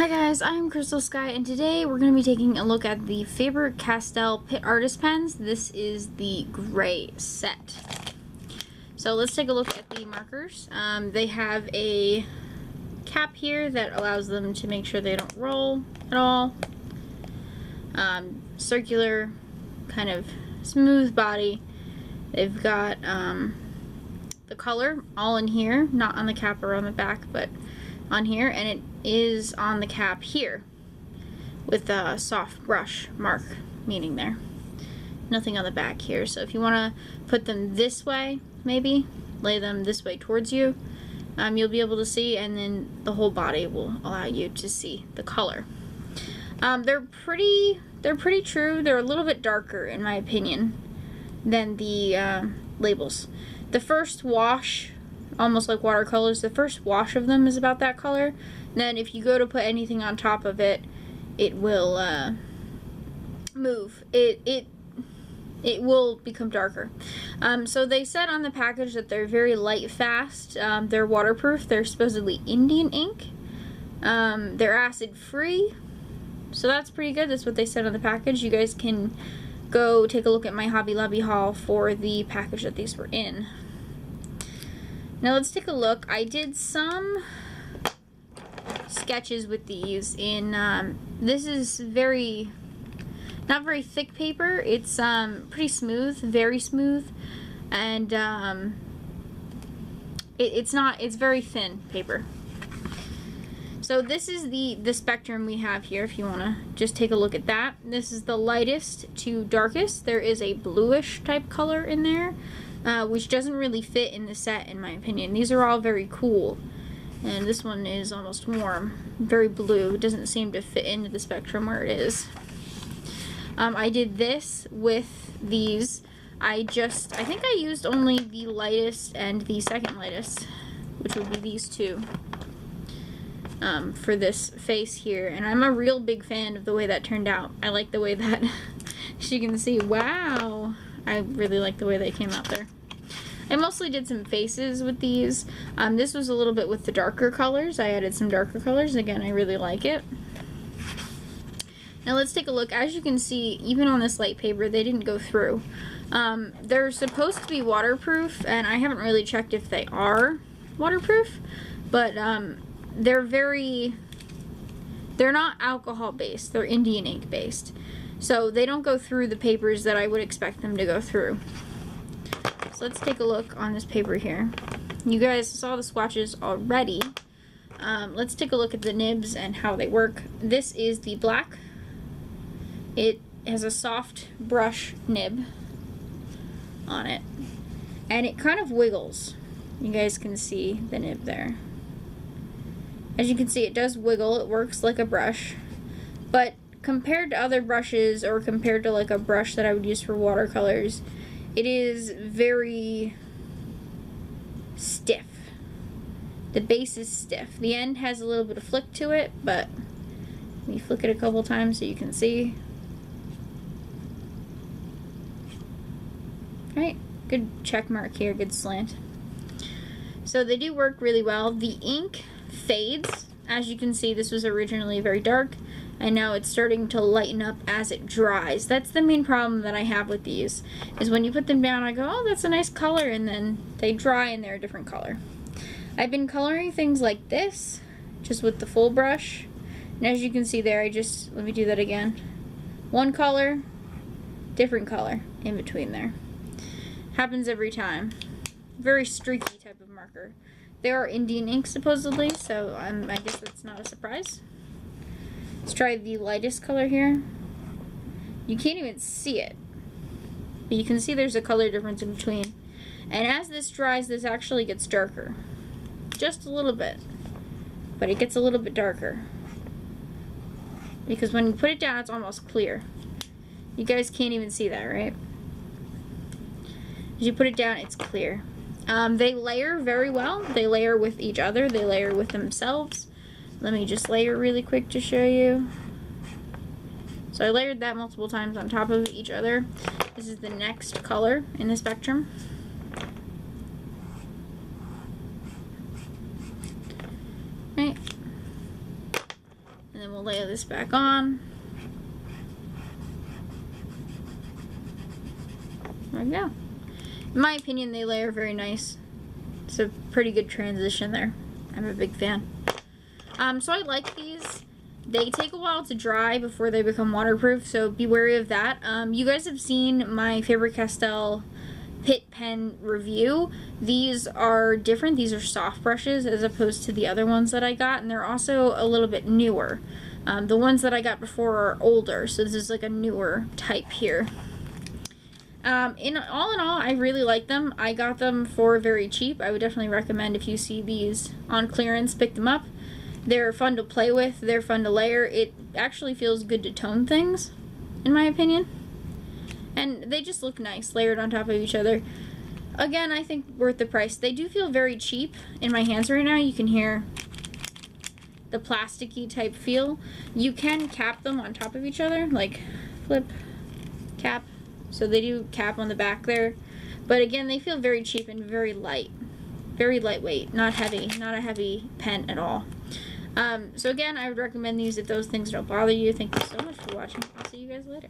Hi guys, I'm Crystal Sky, and today we're going to be taking a look at the Faber Castell Pitt Artist Pens. This is the gray set. So let's take a look at the markers. They have a cap here that allows them to make sure they don't roll at all. Circular, kind of smooth body. They've got the color all in here, not on the cap or on the back, but on here, and it is on the cap here with a soft brush mark meaning there. Nothing on the back here. So if you want to put them this way, maybe lay them this way towards you, you'll be able to see, and then the whole body will allow you to see the color. They're pretty true. They're a little bit darker in my opinion than the labels. The first wash, almost like watercolors, the first wash of them is about that color. And then if you go to put anything on top of it, it will move. It will become darker. So they said on the package that they're very light fast. They're waterproof. They're supposedly Indian ink. They're acid free. So that's pretty good. That's what they said on the package. You guys can go take a look at my Hobby Lobby haul for the package that these were in. Now let's take a look. I did some sketches with these in, this is not very thick paper. It's pretty smooth, very smooth, and it's very thin paper. So this is the spectrum we have here, if you want to just take a look at that. This is the lightest to darkest. There is a bluish type color in there, which doesn't really fit in the set in my opinion. These are all very cool, and this one is almost warm, very blue. It doesn't seem to fit into the spectrum where it is. I did this with these. I think I used only the lightest and the second lightest, which would be these two, for this face here, and I'm a real big fan of the way that turned out. I like the way that, as you can see, wow, I really like the way they came out there. I mostly did some faces with these. This was a little bit with the darker colors. I added some darker colors. Again, I really like it. Now let's take a look. As you can see, even on this light paper, they didn't go through. They're supposed to be waterproof, and I haven't really checked if they are waterproof, but they're not alcohol based. They're Indian ink based. So they don't go through the papers that I would expect them to go through. So let's take a look on this paper here. You guys saw the swatches already. Let's take a look at the nibs and how they work. This is the black. It has a soft brush nib on it, and it kind of wiggles. You guys can see the nib there. As you can see, it does wiggle. It works like a brush, but compared to other brushes, or compared to like a brush that I would use for watercolors, it is very stiff. The base is stiff. The end has a little bit of flick to it, but let me flick it a couple times so you can see. Right, good check mark here, good slant. So they do work really well. The ink fades. As you can see, this was originally very dark, and now it's starting to lighten up as it dries. That's the main problem that I have with these, is when you put them down, I go, oh, that's a nice color, and then they dry and they're a different color. I've been coloring things like this, just with the full brush, and as you can see there, let me do that again. One color, different color in between there. Happens every time. Very streaky type of marker. They are Indian ink supposedly, so I guess that's not a surprise. Let's try the lightest color here. You can't even see it, but you can see there's a color difference in between. And as this dries, this actually gets darker. Just a little bit, but it gets a little bit darker. Because when you put it down, it's almost clear. You guys can't even see that, right? As you put it down, it's clear. They layer very well. They layer with each other. They layer with themselves. Let me just layer really quick to show you. So I layered that multiple times on top of each other. This is the next color in the spectrum. Right. And then we'll layer this back on. There we go. In my opinion, they layer very nice. It's a pretty good transition there. I'm a big fan. So I like these. They take a while to dry before they become waterproof, so be wary of that. You guys have seen my Faber-Castell Pitt pen review. These are different. These are soft brushes as opposed to the other ones that I got, and they're also a little bit newer. The ones that I got before are older, so this is like a newer type here. In all, I really like them. I got them for very cheap. I would definitely recommend, if you see these on clearance, pick them up. They're fun to play with. They're fun to layer. It actually feels good to tone things, in my opinion. And they just look nice, layered on top of each other. Again, I think worth the price. They do feel very cheap in my hands right now. You can hear the plasticky type feel. You can cap them on top of each other, like flip, cap. So they do cap on the back there. But again, they feel very cheap and very light. Very lightweight, not heavy, not a heavy pen at all. So again, I would recommend these if those things don't bother you. Thank you so much for watching. I'll see you guys later.